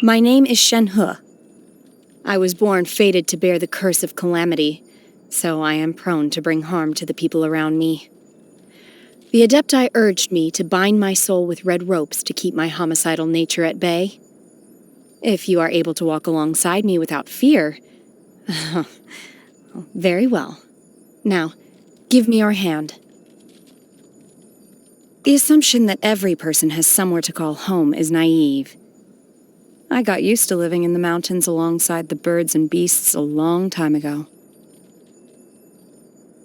My name is Shenhe. I was born fated to bear the curse of calamity, so I am prone to bring harm to the people around me. The Adepti urged me to bind my soul with red ropes to keep my homicidal nature at bay. If you are able to walk alongside me without fear, very well. Now, give me your hand. The assumption that every person has somewhere to call home is naive. I got used to living in the mountains alongside the birds and beasts a long time ago.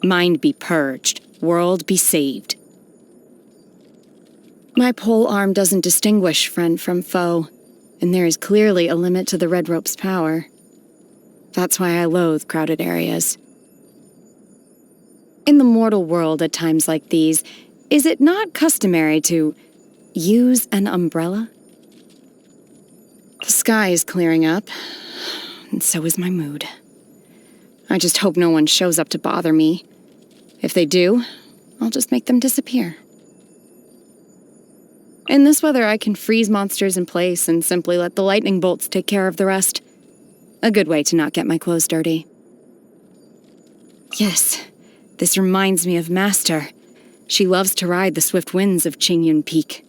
Mind be purged, world be saved. My pole arm doesn't distinguish friend from foe, and there is clearly a limit to the red rope's power. That's why I loathe crowded areas. In the mortal world at times like these, is it not customary to use an umbrella? The sky is clearing up, and so is my mood. I just hope no one shows up to bother me. If they do, I'll just make them disappear. In this weather, I can freeze monsters in place and simply let the lightning bolts take care of the rest. A good way to not get my clothes dirty. Yes, this reminds me of Master. She loves to ride the swift winds of Qingyun Peak.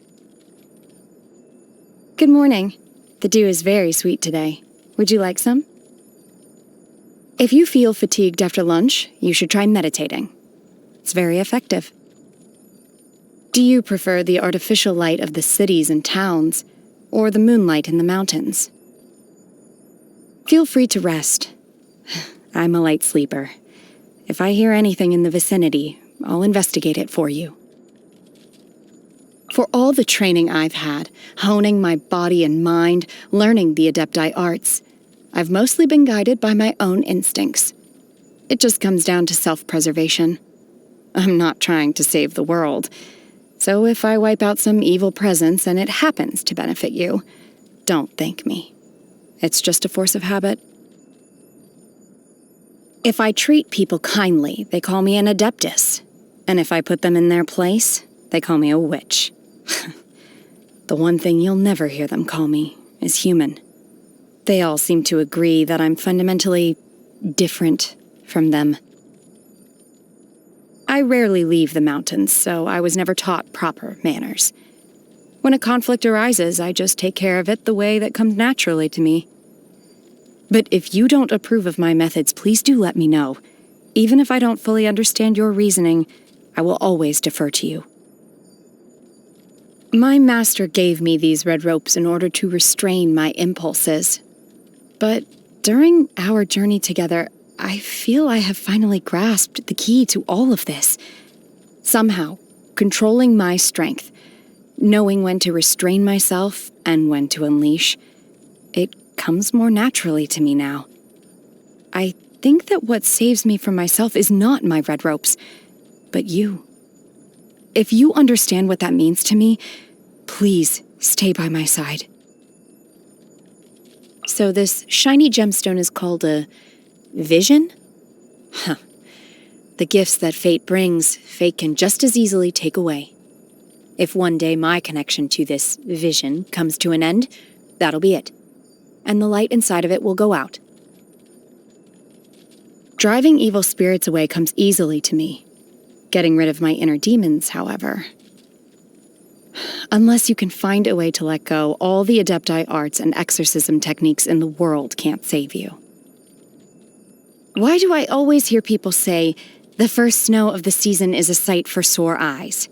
Good morning. The dew is very sweet today. Would you like some? If you feel fatigued after lunch, you should try meditating. It's very effective. Do you prefer the artificial light of the cities and towns, or the moonlight in the mountains? Feel free to rest. I'm a light sleeper. If I hear anything in the vicinity, I'll investigate it for you. For all the training I've had, honing my body and mind, learning the Adepti arts, I've mostly been guided by my own instincts. It just comes down to self-preservation. I'm not trying to save the world. So if I wipe out some evil presence and it happens to benefit you, don't thank me. It's just a force of habit. If I treat people kindly, they call me an adeptus. And if I put them in their place, they call me a witch. The one thing you'll never hear them call me is human. They all seem to agree that I'm fundamentally different from them. I rarely leave the mountains, so I was never taught proper manners. When a conflict arises, I just take care of it the way that comes naturally to me. But if you don't approve of my methods, please do let me know. Even if I don't fully understand your reasoning, I will always defer to you. My master gave me these red ropes in order to restrain my impulses. But during our journey together, I feel I have finally grasped the key to all of this. Somehow, controlling my strength, knowing when to restrain myself and when to unleash, it comes more naturally to me now. I think that what saves me from myself is not my red ropes, but you. If you understand what that means to me, please stay by my side. So this shiny gemstone is called a vision? Huh. The gifts that fate brings, fate can just as easily take away. If one day my connection to this vision comes to an end, that'll be it. And the light inside of it will go out. Driving evil spirits away comes easily to me. Getting rid of my inner demons, however. Unless you can find a way to let go, all the Adepti arts and exorcism techniques in the world can't save you. Why do I always hear people say, the first snow of the season is a sight for sore eyes?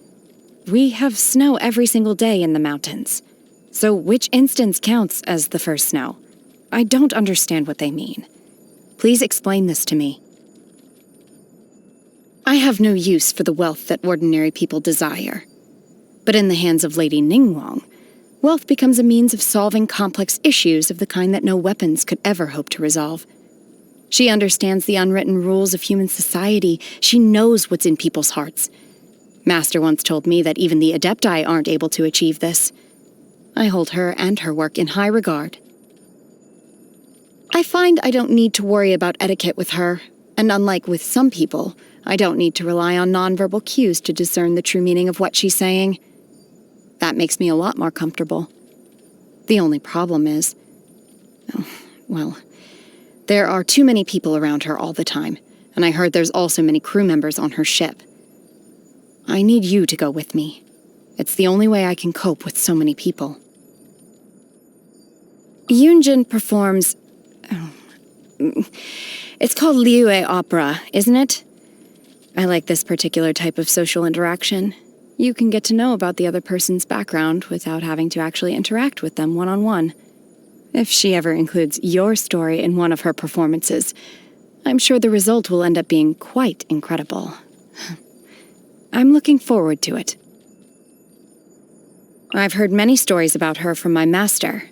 We have snow every single day in the mountains. So which instance counts as the first snow? I don't understand what they mean. Please explain this to me. I have no use for the wealth that ordinary people desire. But in the hands of Lady Ningguang, wealth becomes a means of solving complex issues of the kind that no weapons could ever hope to resolve. She understands the unwritten rules of human society. She knows what's in people's hearts. Master once told me that even the Adepti aren't able to achieve this. I hold her and her work in high regard. I find I don't need to worry about etiquette with her, and unlike with some people, I don't need to rely on nonverbal cues to discern the true meaning of what she's saying. That makes me a lot more comfortable. The only problem is, Well, there are too many people around her all the time, and I heard there's also many crew members on her ship. I need you to go with me. It's the only way I can cope with so many people. Yunjin performs... It's called Liue Opera, isn't it? I like this particular type of social interaction. You can get to know about the other person's background without having to actually interact with them one-on-one. If she ever includes your story in one of her performances, I'm sure the result will end up being quite incredible. I'm looking forward to it. I've heard many stories about her from my master.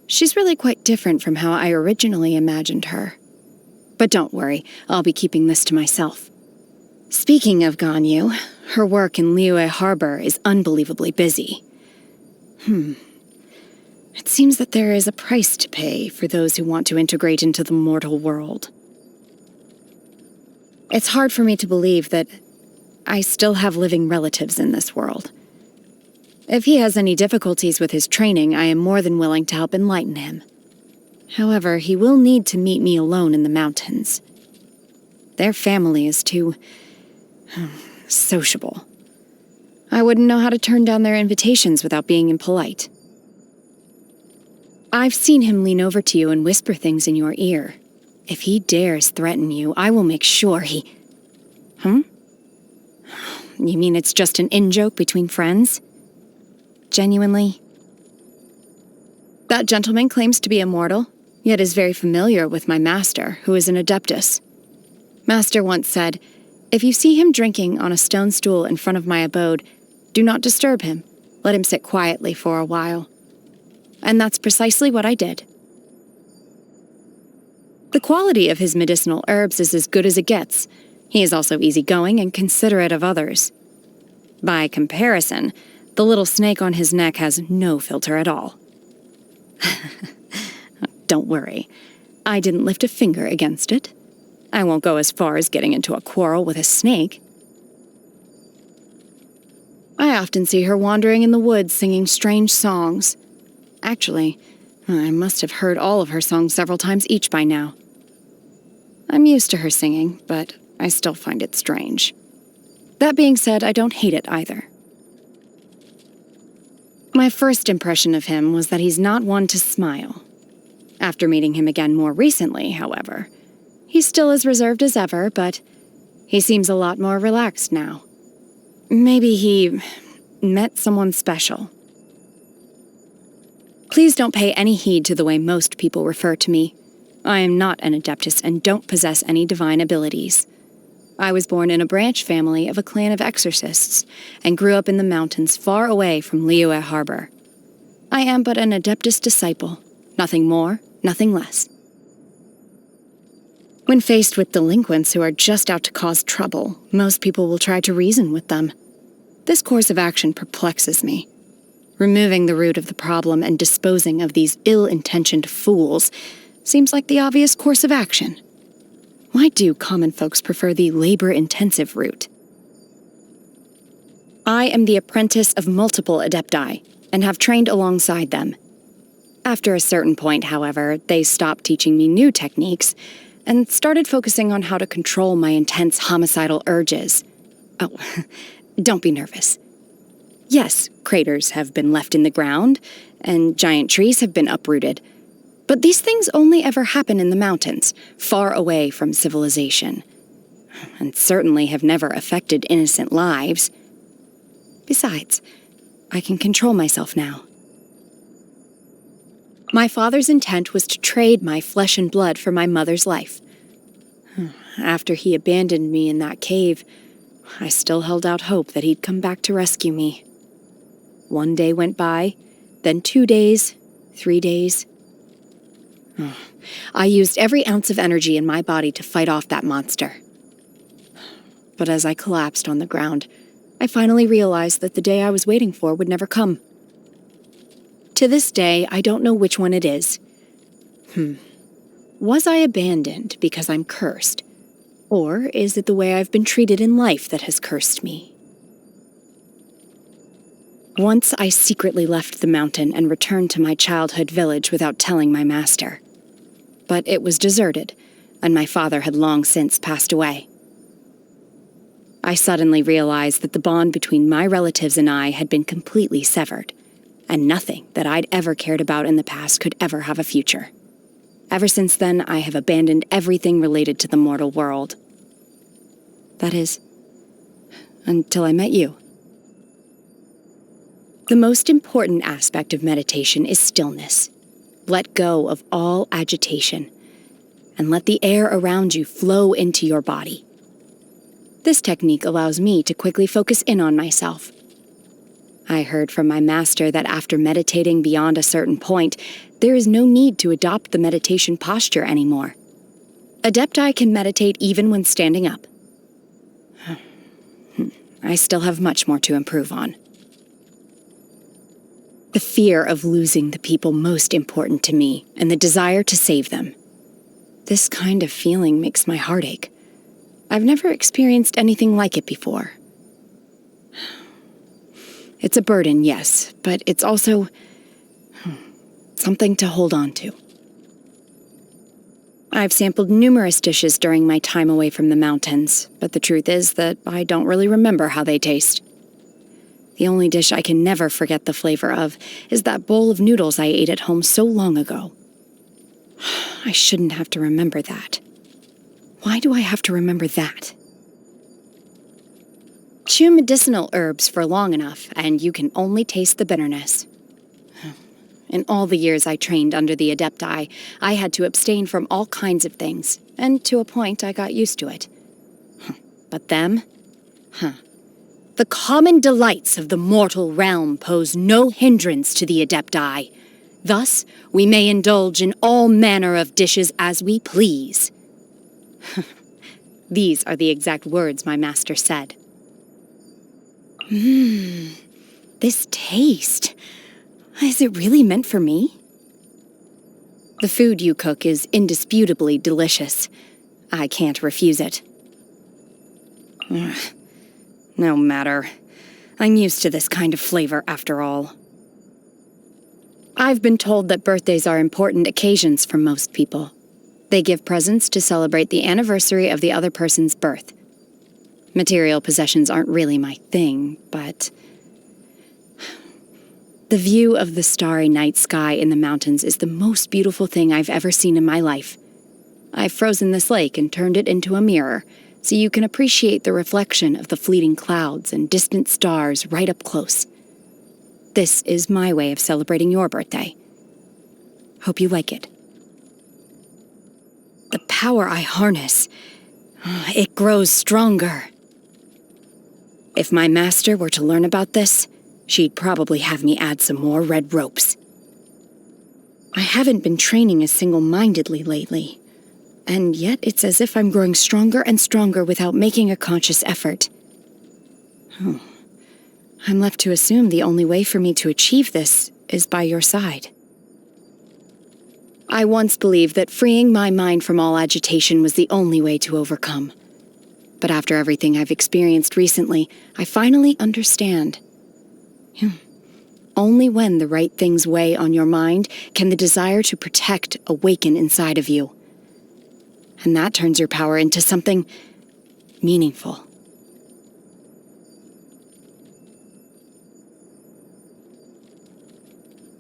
She's really quite different from how I originally imagined her. But don't worry, I'll be keeping this to myself. Speaking of Ganyu, her work in Liue Harbor is unbelievably busy. It seems that there is a price to pay for those who want to integrate into the mortal world. It's hard for me to believe that I still have living relatives in this world. If he has any difficulties with his training, I am more than willing to help enlighten him. However, he will need to meet me alone in the mountains. Their family is too... sociable. I wouldn't know how to turn down their invitations without being impolite. I've seen him lean over to you and whisper things in your ear. If he dares threaten you, I will make sure he... You mean it's just an in-joke between friends? Genuinely? That gentleman claims to be immortal, yet is very familiar with my master, who is an adeptus. Master once said, "If you see him drinking on a stone stool in front of my abode, do not disturb him. Let him sit quietly for a while." And that's precisely what I did. The quality of his medicinal herbs is as good as it gets. He is also easygoing and considerate of others. By comparison, the little snake on his neck has no filter at all. Don't worry. I didn't lift a finger against it. I won't go as far as getting into a quarrel with a snake. I often see her wandering in the woods singing strange songs. Actually, I must have heard all of her songs several times each by now. I'm used to her singing, but I still find it strange. That being said, I don't hate it either. My first impression of him was that he's not one to smile. After meeting him again more recently, however, he's still as reserved as ever, but he seems a lot more relaxed now. Maybe he met someone special. Please don't pay any heed to the way most people refer to me. I am not an adeptus and don't possess any divine abilities. I was born in a branch family of a clan of exorcists and grew up in the mountains far away from Liue Harbor. I am but an adeptus disciple, nothing more, nothing less. When faced with delinquents who are just out to cause trouble, most people will try to reason with them. This course of action perplexes me. Removing the root of the problem and disposing of these ill-intentioned fools seems like the obvious course of action. Why do common folks prefer the labor-intensive route? I am the apprentice of multiple adepti, and have trained alongside them. After a certain point, however, they stopped teaching me new techniques, and started focusing on how to control my intense homicidal urges. Oh, don't be nervous. Yes, craters have been left in the ground, and giant trees have been uprooted. But these things only ever happen in the mountains, far away from civilization, and certainly have never affected innocent lives. Besides, I can control myself now. My father's intent was to trade my flesh and blood for my mother's life. After he abandoned me in that cave, I still held out hope that he'd come back to rescue me. 1 day went by, then 2 days, 3 days. I used every ounce of energy in my body to fight off that monster. But as I collapsed on the ground, I finally realized that the day I was waiting for would never come. To this day, I don't know which one it is. Was I abandoned because I'm cursed? Or is it the way I've been treated in life that has cursed me? Once I secretly left the mountain and returned to my childhood village without telling my master. But it was deserted, and my father had long since passed away. I suddenly realized that the bond between my relatives and I had been completely severed, and nothing that I'd ever cared about in the past could ever have a future. Ever since then, I have abandoned everything related to the mortal world. That is, until I met you. The most important aspect of meditation is stillness. Let go of all agitation, and let the air around you flow into your body. This technique allows me to quickly focus in on myself. I heard from my master that after meditating beyond a certain point, there is no need to adopt the meditation posture anymore. Adepti can meditate even when standing up. I still have much more to improve on. The fear of losing the people most important to me and the desire to save them. This kind of feeling makes my heart ache. I've never experienced anything like it before. It's a burden, yes, but it's also something to hold on to. I've sampled numerous dishes during my time away from the mountains, but the truth is that I don't really remember how they taste. The only dish I can never forget the flavor of is that bowl of noodles I ate at home so long ago. I shouldn't have to remember that. Why do I have to remember that? Chew medicinal herbs for long enough, and you can only taste the bitterness. In all the years I trained under the Adepti, I had to abstain from all kinds of things, and to a point I got used to it. But them? The common delights of the mortal realm pose no hindrance to the Adepti. Thus, we may indulge in all manner of dishes as we please. These are the exact words my master said. This taste. Is it really meant for me? The food you cook is indisputably delicious. I can't refuse it. No matter. I'm used to this kind of flavor after all. I've been told that birthdays are important occasions for most people. They give presents to celebrate the anniversary of the other person's birth. Material possessions aren't really my thing, but the view of the starry night sky in the mountains is the most beautiful thing I've ever seen in my life. I've frozen this lake and turned it into a mirror, so you can appreciate the reflection of the fleeting clouds and distant stars right up close. This is my way of celebrating your birthday. Hope you like it. The power I harness, it grows stronger. If my master were to learn about this, she'd probably have me add some more red ropes. I haven't been training as single-mindedly lately, and yet it's as if I'm growing stronger and stronger without making a conscious effort. I'm left to assume the only way for me to achieve this is by your side. I once believed that freeing my mind from all agitation was the only way to overcome. But after everything I've experienced recently, I finally understand. Only when the right things weigh on your mind can the desire to protect awaken inside of you. And that turns your power into something meaningful.